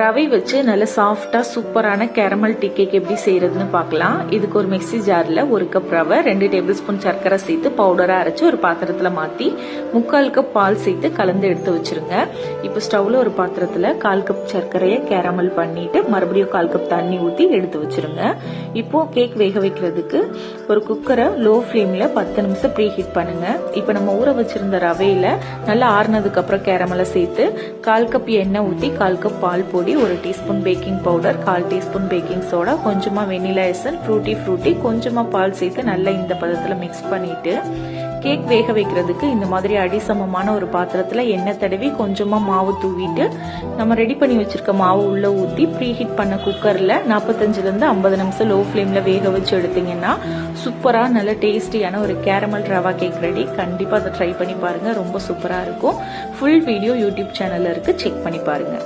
ரவை வச்சு நல்ல சாஃப்டா சூப்பரான கேரமல் டீ கேக் எப்படி செய்யறதுன்னு பார்க்கலாம். இதுக்கு ஒரு மிக்ஸி ஜார்ல 1 கப் ரவை, 2 டேபிள் ஸ்பூன் சர்க்கரை சேர்த்து பவுடரா அரைச்சு ஒரு பாத்திரத்துல மாத்தி 3/4 கப் பால் சேர்த்து கலந்து எடுத்து வச்சிருங்க. இப்போ ஸ்டவ்ல ஒரு பாத்திரத்துல 1/4 கப் சர்க்கரையை கேரமல் பண்ணிட்டு மறுபடியும் 1/4 கப் தண்ணி ஊத்தி எடுத்து வச்சிருங்க. இப்போ கேக் வேக வைக்கிறதுக்கு ஒரு குக்கரை லோ ஃபிளேம்ல 10 நிமிஷம் ப்ரீ ஹீட் பண்ணுங்க. இப்போ நம்ம ஊற வச்சிருந்த ரவையில நல்லா ஆறுனதுக்கு அப்புறம் கேரமலை சேர்த்து 1/4 கப் எண்ணெய் ஊத்தி 1/4 கப் பால் பொடி, 1 teaspoon baking powder, 1/4 teaspoon baking soda, கொஞ்சமா வெனிலா எசன்ஸ், ஃப்ரூட்டி கொஞ்சமா பால் சேர்த்து நல்லா இந்த பதத்துல மிக்ஸ் பண்ணிட்டு கேக் வேக வைக்கிறதுக்கு இந்த மாதிரி அடிசமமான ஒரு பாத்திரத்துல எண்ணெய் தடவி கொஞ்சமா மாவு தூவிட்டு நம்ம ரெடி பண்ணி வச்சிருக்க மாவு உள்ள ஊத்தி ப்ரீ ஹீட் பண்ண குக்கர்ல 45 to 50 நிமிஷம் லோ ஃபிளேம்ல வேக வச்சு எடுத்தீங்கன்னா சூப்பரா நல்ல டேஸ்டியான ஒரு கேரமல் ரவா கேக் ரெடி. கண்டிப்பா அதை ட்ரை பண்ணி பாருங்க, ரொம்ப சூப்பரா இருக்கும். ஃபுல் வீடியோ யூடியூப் சேனல்ல இருக்கு, செக் பண்ணி பாருங்க.